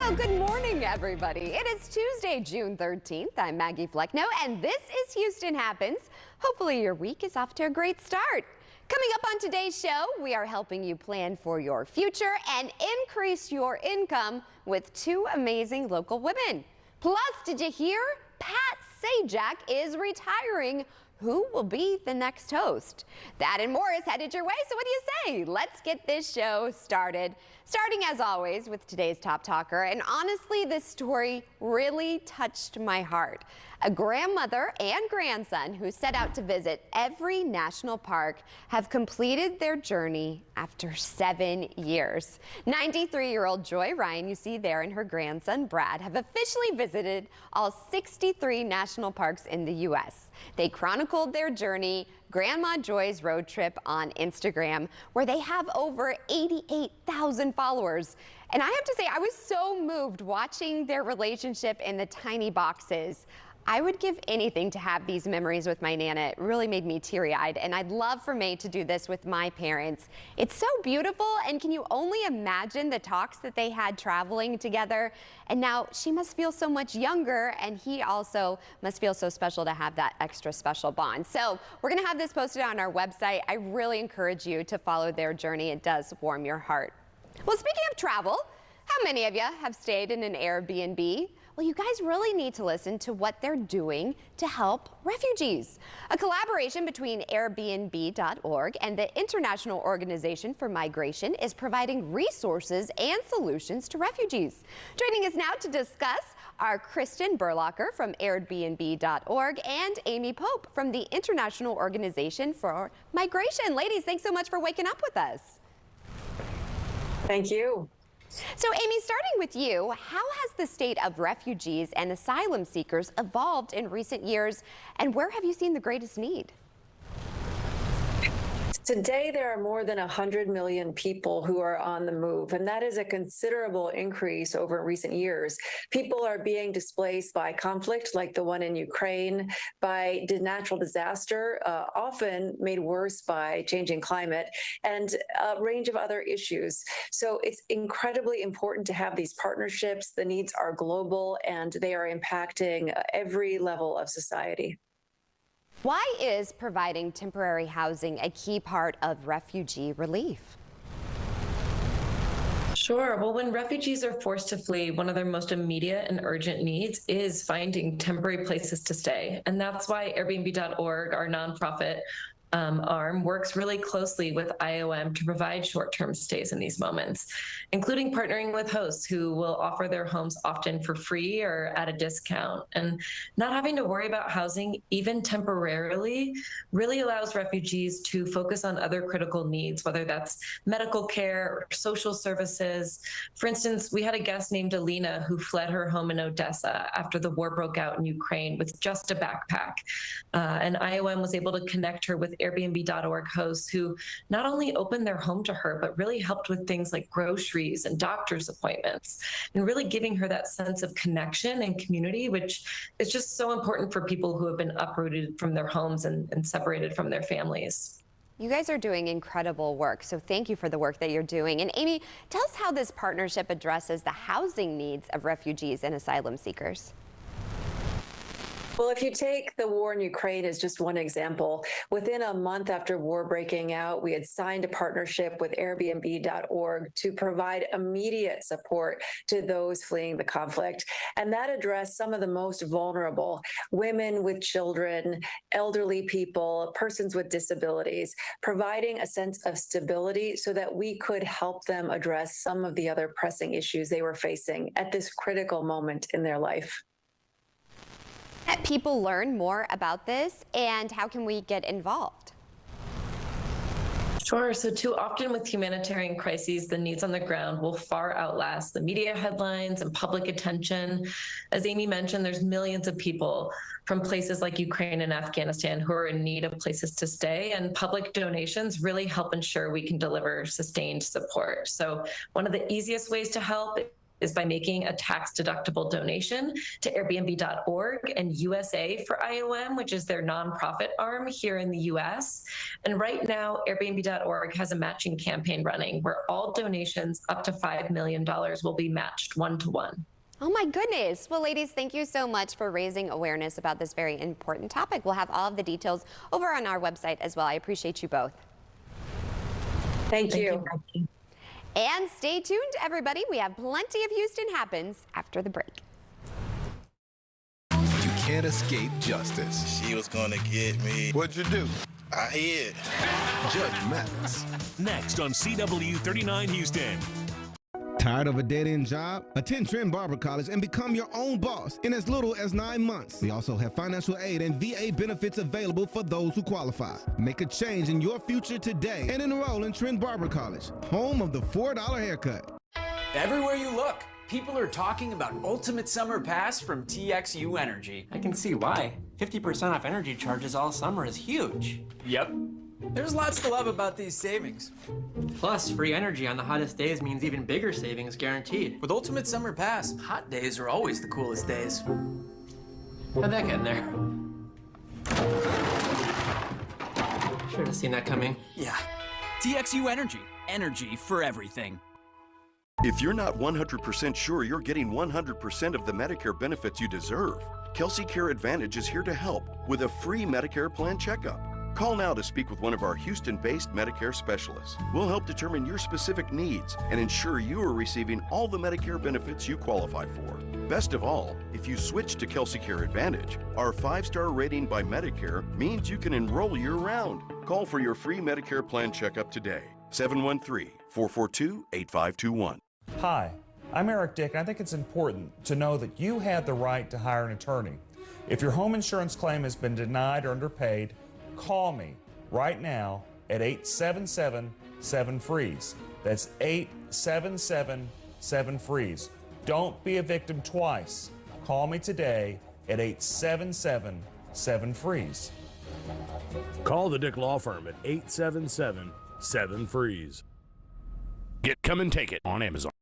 Well, good morning, everybody. It is Tuesday, June 13th. I'm Maggie Flecknoe, and this is Houston Happens. Hopefully your week is off to a great start. Coming up on today's show, we are helping you plan for your future and increase your income with two amazing local women. Plus, did you hear? Pat Sajak is retiring. Who will be the next host? That and more is headed your way, so what do you say? Let's get this show started. Starting as always with today's Top Talker, and honestly, this story really touched my heart. A grandmother and grandson who set out to visit every national park have completed their journey after 7 years. 93-year-old Joy Ryan, you see there, and her grandson Brad have officially visited all 63 national parks in the U.S. They chronicled their journey, Grandma Joy's Road Trip, on Instagram, where they have over 88,000 followers. And I have to say, I was so moved watching their relationship in the tiny boxes. I would give anything to have these memories with my Nana. It really made me teary-eyed, and I'd love for May to do this with my parents. It's so beautiful, and can you only imagine the talks that they had traveling together? And now she must feel so much younger, and he also must feel so special to have that extra special bond. So we're gonna have this posted on our website. I really encourage you to follow their journey. It does warm your heart. Well, speaking of travel, how many of you have stayed in an Airbnb? Well, you guys really need to listen to what they're doing to help refugees. A collaboration between Airbnb.org and the International Organization for Migration is providing resources and solutions to refugees. Joining us now to discuss are Kristen Burlacher from Airbnb.org and Amy Pope from the International Organization for Migration. Ladies, thanks so much for waking up with us. Thank you. So Amy, starting with you, how has the state of refugees and asylum seekers evolved in recent years, and where have you seen the greatest need? Today, there are more than 100 million people who are on the move, and that is a considerable increase over recent years. People are being displaced by conflict like the one in Ukraine, by natural disaster, often made worse by changing climate, and a range of other issues. So it's incredibly important to have these partnerships. The needs are global, and they are impacting every level of society. Why is providing temporary housing a key part of refugee relief? Sure. Well, when refugees are forced to flee, one of their most immediate and urgent needs is finding temporary places to stay. And that's why Airbnb.org, our nonprofit arm, works really closely with IOM to provide short-term stays in these moments, including partnering with hosts who will offer their homes often for free or at a discount. And not having to worry about housing, even temporarily, really allows refugees to focus on other critical needs, whether that's medical care or social services. For instance, we had a guest named Alina who fled her home in Odessa after the war broke out in Ukraine with just a backpack. And IOM was able to connect her with Airbnb.org hosts who not only opened their home to her, but really helped with things like groceries and doctor's appointments, and really giving her that sense of connection and community, which is just so important for people who have been uprooted from their homes and separated from their families. You guys are doing incredible work, so thank you for the work that you're doing. And Amy, tell us how this partnership addresses the housing needs of refugees and asylum seekers. Well, if you take the war in Ukraine as just one example, within a month after war breaking out, we had signed a partnership with Airbnb.org to provide immediate support to those fleeing the conflict. And that addressed some of the most vulnerable: women with children, elderly people, persons with disabilities, providing a sense of stability so that we could help them address some of the other pressing issues they were facing at this critical moment in their life. Let people learn more about this, and how can we get involved? Sure. So too often with humanitarian crises, the needs on the ground will far outlast the media headlines and public attention. As Amy mentioned, there's millions of people from places like Ukraine and Afghanistan who are in need of places to stay, and public donations really help ensure we can deliver sustained support. So one of the easiest ways to help is by making a tax-deductible donation to Airbnb.org and USA for IOM, which is their nonprofit arm here in the US. And right now, Airbnb.org has a matching campaign running where all donations up to $5 million will be matched one-to-one. Oh my goodness. Well, ladies, thank you so much for raising awareness about this very important topic. We'll have all of the details over on our website as well. I appreciate you both. Thank you. And stay tuned, everybody. We have plenty of Houston Happens after the break. You can't escape justice. She was gonna get me. What'd you do? I hid. Judge Mathis. Next on CW 39 Houston. Tired of a dead-end job? Attend Trent Barber College and become your own boss in as little as 9 months. We also have financial aid and VA benefits available for those who qualify. Make a change in your future today and enroll in Trent Barber College, home of the $4 haircut. Everywhere you look, people are talking about Ultimate Summer Pass from TXU Energy. I can see why. 50% off energy charges all summer is huge. Yep. There's lots to love about these savings. Plus, free energy on the hottest days means even bigger savings guaranteed. With Ultimate Summer Pass, hot days are always the coolest days. How'd that get in there? Should have seen that coming. Yeah. TXU Energy. Energy for everything. If you're not 100% sure you're getting 100% of the Medicare benefits you deserve, Kelsey Care Advantage is here to help with a free Medicare plan checkup. Call now to speak with one of our Houston-based Medicare specialists. We'll help determine your specific needs and ensure you are receiving all the Medicare benefits you qualify for. Best of all, if you switch to Kelsey Care Advantage, our 5-star rating by Medicare means you can enroll year-round. Call for your free Medicare plan checkup today. 713-442-8521. Hi, I'm Eric Dick, and I think it's important to know that you had the right to hire an attorney. If your home insurance claim has been denied or underpaid, call me right now at 877-7-FREEZE. That's 877-7-FREEZE. Don't be a victim twice. Call me today at 877-7-FREEZE. Call the Dick Law Firm at 877-7-FREEZE. Get Come and Take It on Amazon.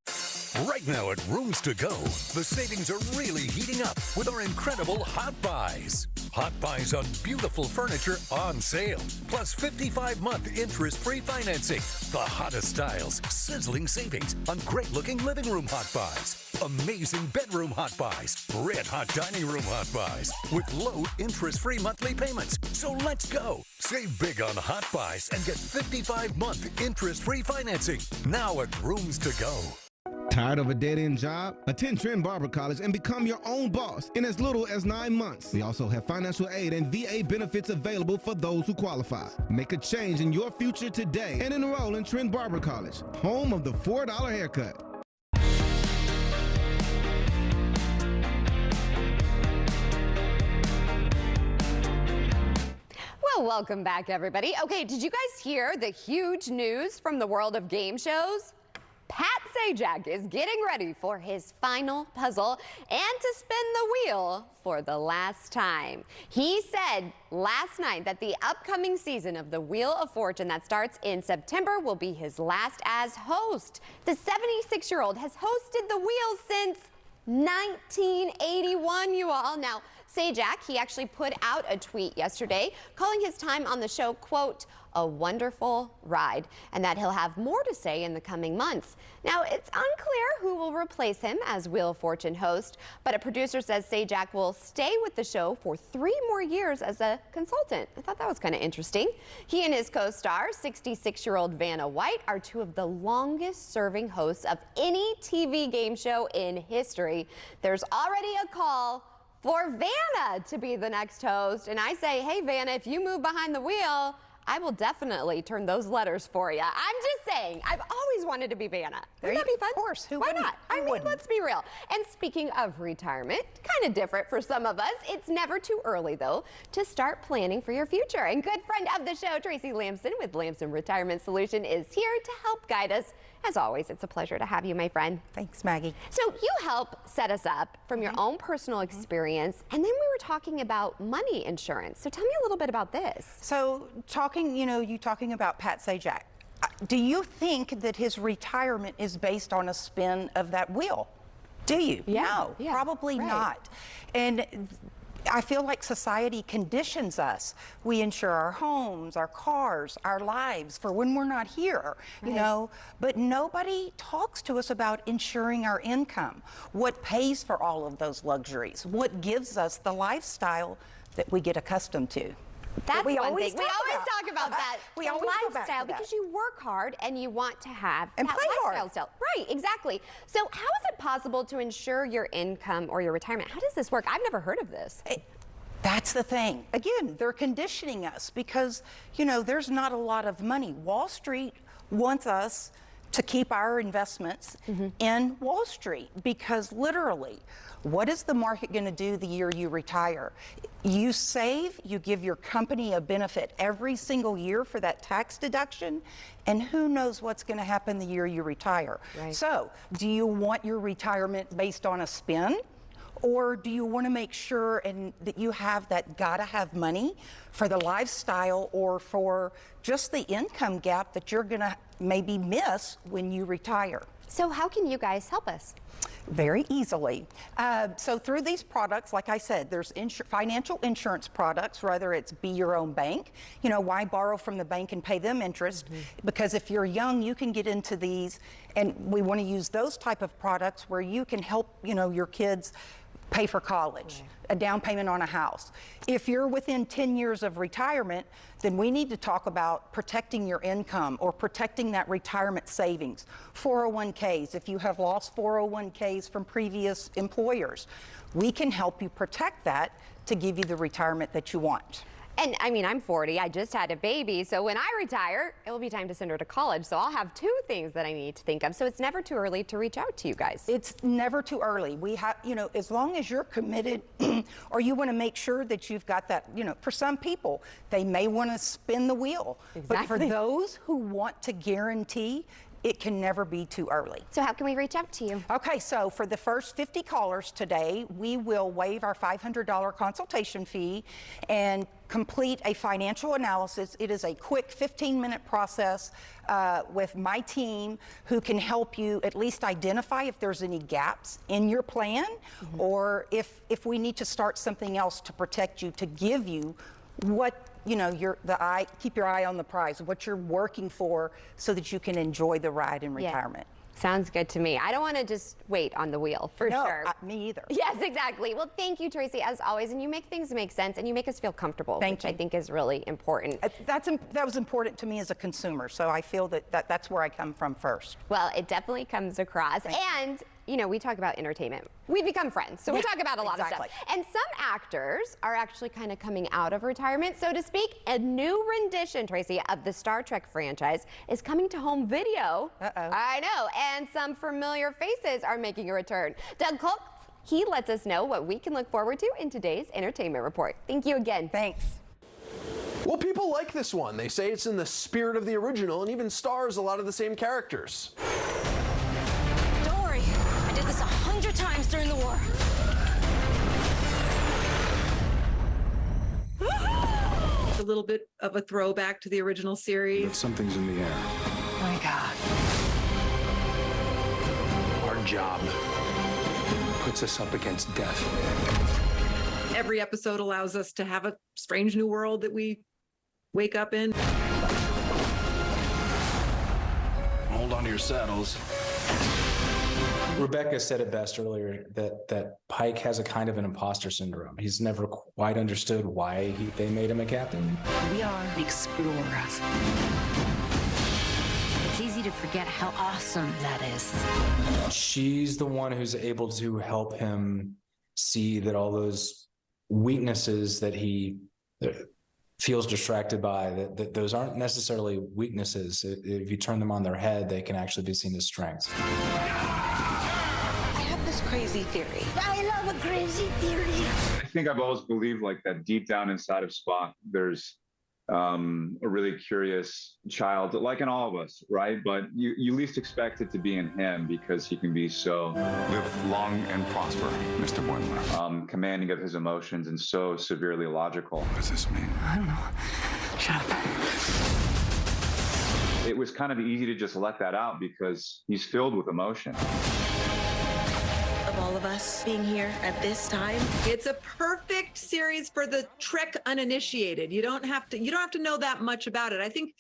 Right now at Rooms to Go, the savings are really heating up with our incredible Hot Buys. Hot Buys on beautiful furniture on sale, plus 55-month interest-free financing. The hottest styles, sizzling savings on great-looking living room Hot Buys. Amazing bedroom Hot Buys, red hot dining room Hot Buys with low interest-free monthly payments. So let's go. Save big on Hot Buys and get 55-month interest-free financing now at Rooms to Go. Tired of a dead-end job? Attend Trent Barber College and become your own boss in as little as 9 months. We also have financial aid and VA benefits available for those who qualify. Make a change in your future today and enroll in Trent Barber College, home of the $4 haircut. Well, welcome back, everybody. Okay, did you guys hear the huge news from the world of game shows? Pat Sajak is getting ready for his final puzzle and to spin the wheel for the last time. He said last night that the upcoming season of the Wheel of Fortune that starts in September will be his last as host. The 76-year-old has hosted the wheel since 1981, you all. Now, Sajak, he actually put out a tweet yesterday calling his time on the show, quote, a wonderful ride, and that he'll have more to say in the coming months. Now, it's unclear who will replace him as Wheel of Fortune host, but a producer says Sajak will stay with the show for 3 more years as a consultant. I thought that was kind of interesting. He and his co-star, 66-year-old Vanna White, are 2 of the longest-serving hosts of any TV game show in history. There's already a call for Vanna to be the next host, and I say, hey, Vanna, if you move behind the wheel, I will definitely turn those letters for you. I'm just saying, I've always wanted to be Vanna. Wouldn't that be fun? Of course, who Why wouldn't? not? I mean, let's be real. And speaking of retirement, kind of different for some of us. It's never too early, though, to start planning for your future. And good friend of the show, Tracy Lamson with Lamson Retirement Solution, is here to help guide us. As always, it's a pleasure to have you, my friend. Thanks, Maggie. So you help set us up from your own personal experience, and then we were talking about money insurance. So tell me a little bit about this. So you talking about Pat Sajak. Do you think that his retirement is based on a spin of that wheel? Do you? Yeah. No, Yeah. probably Right. not. And I feel like society conditions us. We insure our homes, our cars, our lives for when we're not here, you know, but nobody talks to us about insuring our income. What pays for all of those luxuries? What gives us the lifestyle that we get accustomed to? That's we one always thing. We talk always about. talk about that. We the always go back to lifestyle that. because you work hard and you want to have And that play hard. lifestyle. Right, exactly. So how is it possible to insure your income or your retirement? How does this work? I've never heard of this. That's the thing. Again, they're conditioning us because, you know, there's not a lot of money. Wall Street wants us to keep our investments in Wall Street because literally, what is the market going to do the year you retire? You save, you give your company a benefit every single year for that tax deduction, and who knows what's going to happen the year you retire. Right. So, do you want your retirement based on a spin? Or do you want to make sure that you have that gotta have money for the lifestyle or for just the income gap that you're gonna maybe miss when you retire? So how can you guys help us? Very easily. So through these products, like I said, there's financial insurance products, whether it's be your own bank. You know, why borrow from the bank and pay them interest? Because if you're young, you can get into these, and we want to use those type of products where you can help, you know, your kids pay for college, a down payment on a house. If you're within 10 years of retirement, then we need to talk about protecting your income or protecting that retirement savings. 401ks, if you have lost 401ks from previous employers, we can help you protect that to give you the retirement that you want. And I mean, I'm 40, I just had a baby, so when I retire, it will be time to send her to college. So I'll have two things that I need to think of. So it's never too early to reach out to you guys. It's never too early. We have, you know, as long as you're committed or you want to make sure that you've got that, you know, for some people, they may want to spin the wheel. But for those who want to guarantee, it can never be too early. So how can we reach out to you? Okay, so for the first 50 callers today, we will waive our $500 consultation fee and complete a financial analysis. It is a quick 15-minute process with my team who can help you at least identify if there's any gaps in your plan or if we need to start something else to protect you, to give you what, you know, keep your eye on the prize, what you're working for so that you can enjoy the ride in retirement. Sounds good to me. I don't want to just wait on the wheel, for sure. Me either. Yes, exactly. Well, thank you, Tracy, as always. And you make things make sense and you make us feel comfortable, which I think is really important. That was important to me as a consumer, so I feel that's where I come from first. Well, it definitely comes across. And, you know, we talk about entertainment. We become friends, so we talk about a lot of stuff. And some actors are actually kind of coming out of retirement, so to speak. A new rendition, Tracy, of the Star Trek franchise is coming to home video. I know, and some familiar faces are making a return. Doug Culp, he lets us know what we can look forward to in today's entertainment report. Thank you again. Thanks. Well, people like this one. They say it's in the spirit of the original and even stars a lot of the same characters. Don't worry, I did this 100 times during the war. A little bit of a throwback to the original series. Something's in the air. Oh my God. Our job puts us up against death. Every episode allows us to have a strange new world that we wake up in. Hold on to your saddles. Rebecca said it best earlier that Pike has a kind of an imposter syndrome. He's never quite understood why they made him a captain. We are explorers. It's easy to forget how awesome that is. She's the one who's able to help him see that all those weaknesses that he feels distracted by, that those aren't necessarily weaknesses. If you turn them on their head, they can actually be seen as strengths. I have this crazy theory. I love a crazy theory. I think I've always believed like that deep down inside of Spock, there's a really curious child, like in all of us, right? But you least expect it to be in him because he can be so... Live long and prosper, Mr. Boimler. Commanding of his emotions and so severely logical. What does this mean? I don't know. Shut up. It was kind of easy to just let that out because he's filled with emotion. Of all of us being here at this time. It's a perfect series for the Trek uninitiated. You don't have to know that much about it. I think,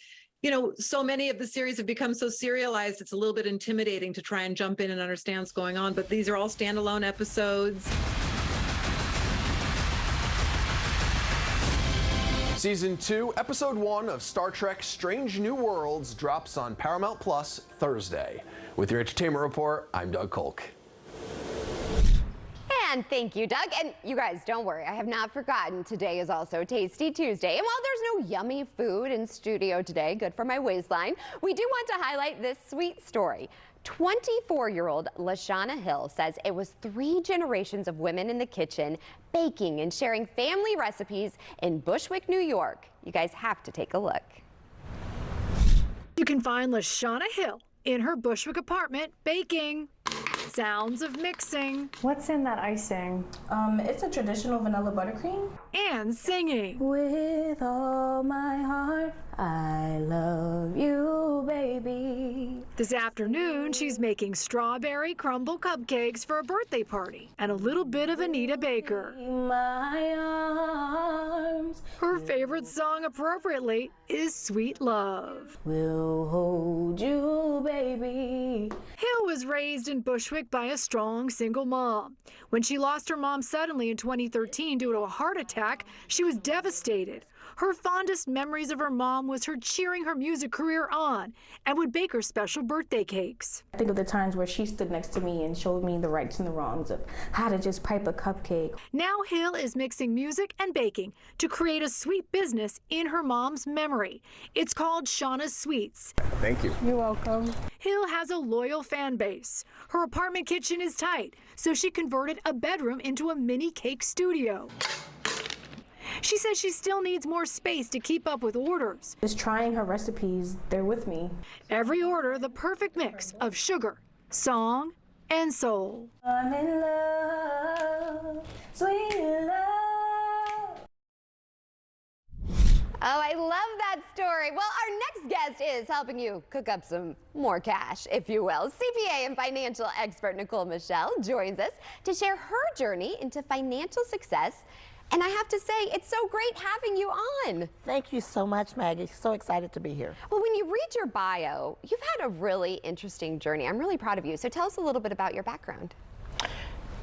so many of the series have become so serialized, it's a little bit intimidating to try and jump in and understand what's going on, but these are all standalone episodes. Season 2, Episode 1 of Star Trek Strange New Worlds drops on Paramount Plus Thursday. With your entertainment report, I'm Doug Kolk. And thank you, Doug. And you guys, don't worry, I have not forgotten. Today is also Tasty Tuesday. And while there's no yummy food in studio today, good for my waistline, we do want to highlight this sweet story. 24-year-old Lashana Hill says it was 3 generations of women in the kitchen baking and sharing family recipes in Bushwick, New York. You guys have to take a look. You can find Lashana Hill in her Bushwick apartment baking. Sounds of mixing. What's in that icing? It's a traditional vanilla buttercream. And singing. With all my heart, I love you, baby. This afternoon, she's making strawberry crumble cupcakes for a birthday party and a little bit of Anita Baker. My arms. Her favorite song, appropriately, is Sweet Love. We'll hold you, baby. Hill was raised in Bushwick by a strong single mom. When she lost her mom suddenly in 2013 due to a heart attack, she was devastated. Her fondest memories of her mom was her cheering her music career on and would bake her special birthday cakes. I think of the times where she stood next to me and showed me the rights and the wrongs of how to just pipe a cupcake. Now Hill is mixing music and baking to create a sweet business in her mom's memory. It's called Shauna's Sweets. Thank you. You're welcome. Hill has a loyal fan base. Her apartment kitchen is tight, so she converted a bedroom into a mini cake studio. She says she still needs more space to keep up with orders. Just trying her recipes, they're with me. Every order, the perfect mix of sugar, song, and soul. I'm in love, sweet love. Oh, I love that story. Well, our next guest is helping you cook up some more cash, if you will. CPA and financial expert Nicole Michelle joins us to share her journey into financial success. And I have to say, it's so great having you on. Thank you so much, Maggie. So excited to be here. Well, when you read your bio, you've had a really interesting journey. I'm really proud of you. So tell us a little bit about your background.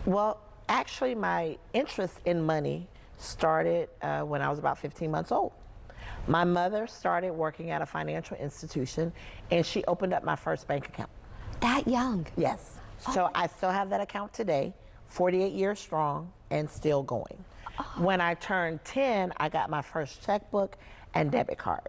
Well, actually, my interest in money started when I was about 15 months old. My mother started working at a financial institution, and she opened up my first bank account. That young? Yes. So I still have that account today, 48 years strong, and still going. When I turned 10, I got my first checkbook and debit card.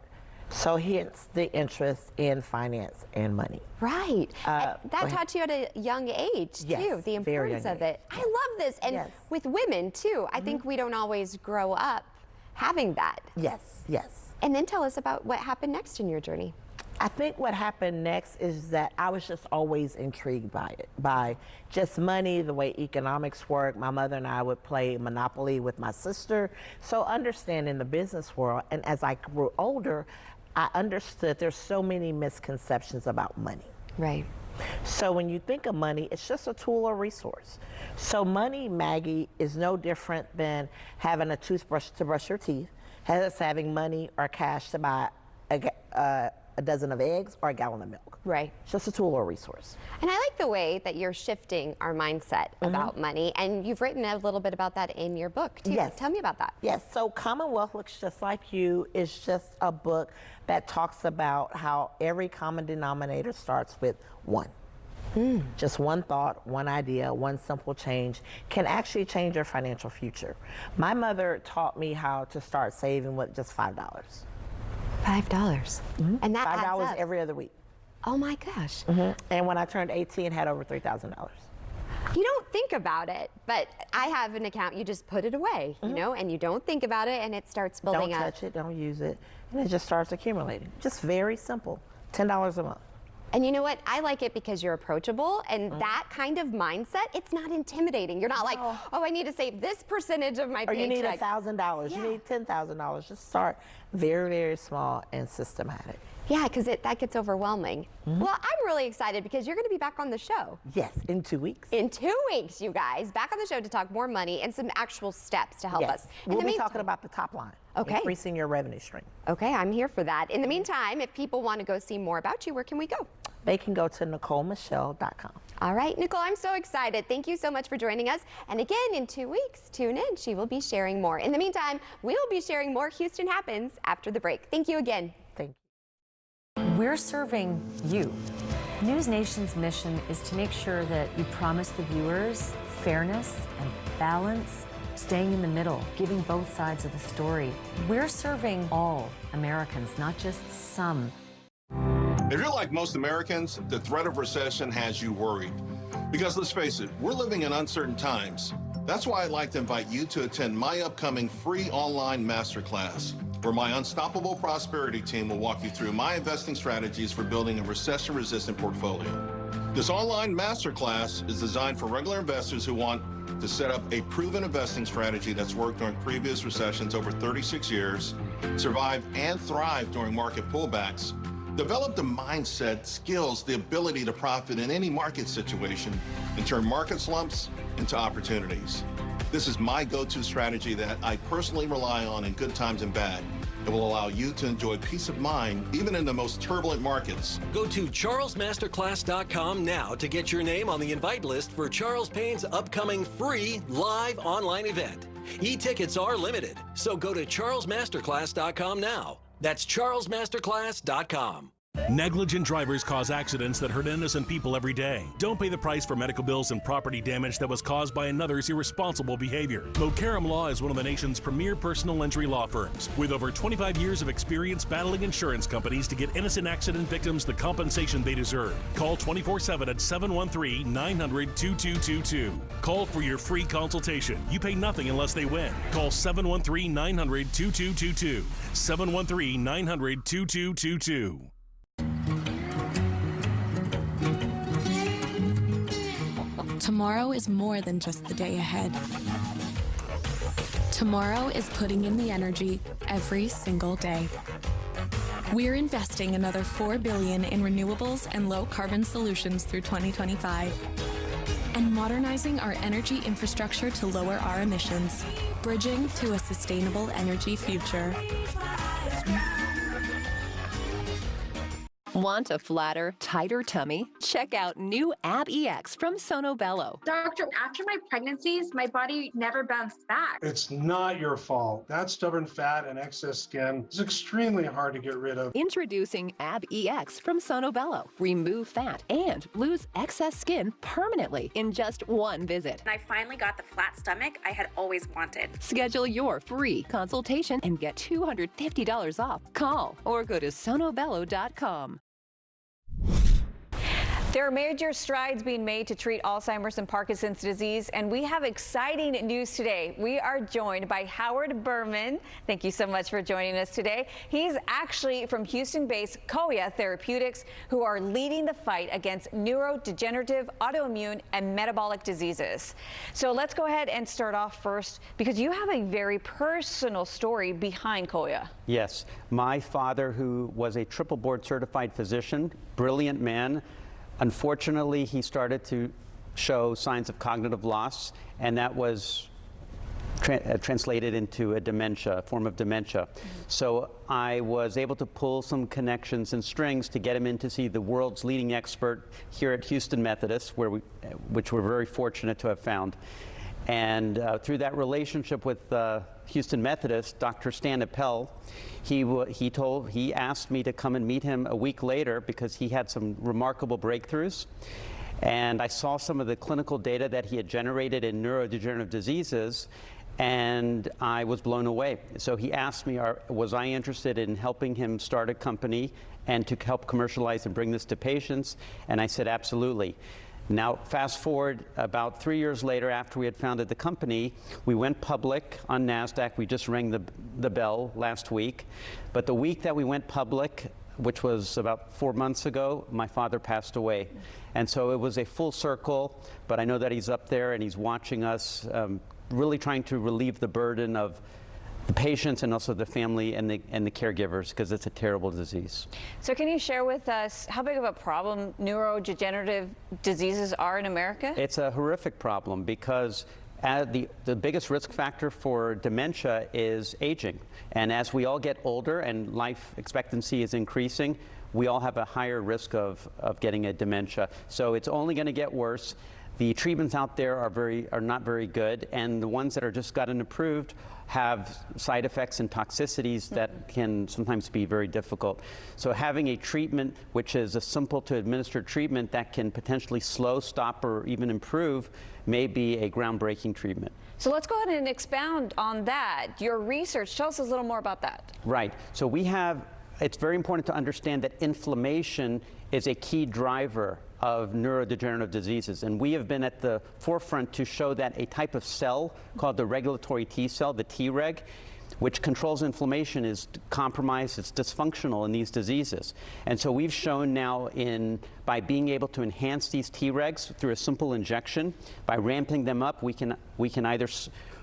So hence the interest in finance and money. Right. That taught you at a young age, too, the importance of it. I love this. And with women, too, I think we don't always grow up having that. Yes, yes. And then tell us about what happened next in your journey. I think what happened next is that I was just always intrigued by it, by just money, the way economics work. My mother and I would play Monopoly with my sister. So understanding the business world, and as I grew older, I understood there's so many misconceptions about money. Right. So when you think of money, it's just a tool or resource. So money, Maggie, is no different than having a toothbrush to brush your teeth, as having money or cash to buy a dozen of eggs or a gallon of milk. Right. It's just a tool or resource. And I like the way that you're shifting our mindset about money, and you've written a little bit about that in your book, too. Yes. Tell me about that. Yes, so Commonwealth Looks Just Like You is just a book that talks about how every common denominator starts with one. Just one thought, one idea, one simple change can actually change your financial future. My mother taught me how to start saving with just $5. $5. And that adds $5 up. every other week. Oh my gosh. And when I turned 18, had over $3,000. You don't think about it, but I have an account, you just put it away, you know, and you don't think about it, and it starts building up. Don't touch it, don't use it, and it just starts accumulating. Just very simple, $10 a month. And you know what? I like it because you're approachable, and that kind of mindset, it's not intimidating. You're not like, oh, I need to save this percentage of my Or paycheck. you need $1,000, you need $10,000. Just start very, very small and systematic. Yeah, because that gets overwhelming. Well, I'm really excited because you're going to be back on the show. Yes, in 2 weeks. In 2 weeks, you guys. Back on the show to talk more money and some actual steps to help us. We'll be talking about the top line. Okay. Increasing your revenue stream. Okay, I'm here for that. In the meantime, if people want to go see more about you, where can we go? They can go to NicoleMichelle.com. All right, Nicole, I'm so excited. Thank you so much for joining us. And again, in 2 weeks, tune in. She will be sharing more. In the meantime, we'll be sharing more Houston Happens after the break. Thank you again. Thank you. We're serving you. News Nation's mission is to make sure that you promise the viewers fairness and balance, staying in the middle, giving both sides of the story. We're serving all Americans, not just some. If you're like most Americans, the threat of recession has you worried. Because let's face it, we're living in uncertain times. That's why I'd like to invite you to attend my upcoming free online masterclass, where my Unstoppable Prosperity team will walk you through my investing strategies for building a recession-resistant portfolio. This online masterclass is designed for regular investors who want to set up a proven investing strategy that's worked during previous recessions over 36 years, survived and thrived during market pullbacks, develop the mindset, skills, the ability to profit in any market situation, and turn market slumps into opportunities. This is my go-to strategy that I personally rely on in good times and bad. It will allow you to enjoy peace of mind even in the most turbulent markets. Go to charlesmasterclass.com now to get your name on the invite list for Charles Payne's upcoming free live online event. E-tickets are limited, so go to charlesmasterclass.com now. That's charlesmasterclass.com. Negligent drivers cause accidents that hurt innocent people every day. Don't pay the price for medical bills and property damage that was caused by another's irresponsible behavior. Mokaram Law is one of the nation's premier personal injury law firms, with over 25 years of experience battling insurance companies to get innocent accident victims the compensation they deserve. Call 24/7 at 713-900-2222. Call for your free consultation. You pay nothing unless they win. Call 713-900-2222. 713-900-2222. Tomorrow is more than just the day ahead. Tomorrow is putting in the energy every single day. We're investing another $4 billion in renewables and low-carbon solutions through 2025 and modernizing our energy infrastructure to lower our emissions, bridging to a sustainable energy future. Want a flatter, tighter tummy? Check out new AbEX from Sonobello. Doctor, after my pregnancies, my body never bounced back. It's not your fault. That stubborn fat and excess skin is extremely hard to get rid of. Introducing AbEX from Sonobello. Remove fat and lose excess skin permanently in just one visit. I finally got the flat stomach I had always wanted. Schedule your free consultation and get $250 off. Call or go to sonobello.com. There are major strides being made to treat Alzheimer's and Parkinson's disease, and we have exciting news today. We are joined by Howard Berman. Thank you so much for joining us today. He's actually from Houston-based Coya Therapeutics, who are leading the fight against neurodegenerative, autoimmune, and metabolic diseases. So let's go ahead and start off first, because you have a very personal story behind Coya. Yes, my father, who was a triple board certified physician, brilliant man. Unfortunately, he started to show signs of cognitive loss, and that was translated into a dementia, a form of dementia. So I was able to pull some connections and strings to get him in to see the world's leading expert here at Houston Methodist, which we're very fortunate to have found. And through that relationship with Houston Methodist, Dr. Stan Appel, he asked me to come and meet him a week later because he had some remarkable breakthroughs. And I saw some of the clinical data that he had generated in neurodegenerative diseases, and I was blown away. So he asked me, was I interested in helping him start a company and to help commercialize and bring this to patients? And I said, absolutely. Now, fast forward about 3 years later, after we had founded the company, we went public on NASDAQ. We just rang the bell last week. But the week that we went public, which was about 4 months ago, my father passed away. And so it was a full circle, but I know that he's up there and he's watching us, really trying to relieve the burden of the patients and also the family and the caregivers, because it's a terrible disease. So can you share with us how big of a problem neurodegenerative diseases are in America? It's a horrific problem because the biggest risk factor for dementia is aging. And as we all get older and life expectancy is increasing, we all have a higher risk of getting a dementia. So it's only going to get worse. The treatments out there are not very good, and the ones that are just gotten approved have side effects and toxicities that can sometimes be very difficult. So having a treatment which is a simple to administer treatment that can potentially slow, stop, or even improve may be a groundbreaking treatment. So let's go ahead and expound on that. Your research, tell us a little more about that. Right. So it's very important to understand that inflammation is a key driver of neurodegenerative diseases. And we have been at the forefront to show that a type of cell called the regulatory T cell, the Treg, which controls inflammation, is compromised, it's dysfunctional in these diseases. And so we've shown now by being able to enhance these Tregs through a simple injection, by ramping them up, we can either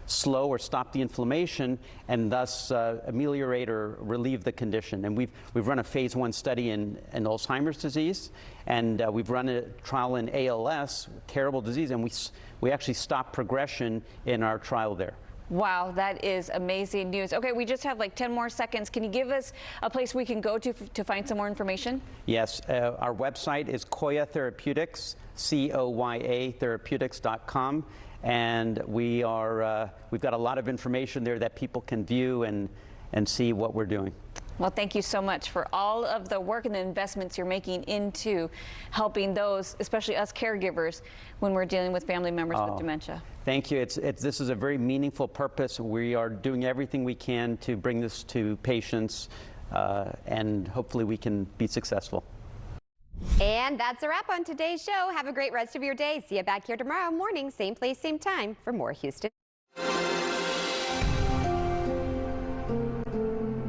slow or stop the inflammation and thus ameliorate or relieve the condition. And we've run a phase 1 study in Alzheimer's disease, and we've run a trial in ALS, terrible disease, and we actually stopped progression in our trial there. Wow, that is amazing news. Okay, we just have like 10 more seconds. Can you give us a place we can go to find some more information? Yes, our website is Coya Therapeutics, COYA Therapeutics.com. And we've got a lot of information there that people can view and see what we're doing. Well, thank you so much for all of the work and the investments you're making into helping those, especially us caregivers, when we're dealing with family members with dementia. Thank you. This is a very meaningful purpose. We are doing everything we can to bring this to patients, and hopefully we can be successful. And that's a wrap on today's show. Have a great rest of your day. See you back here tomorrow morning, same place, same time, for more Houston.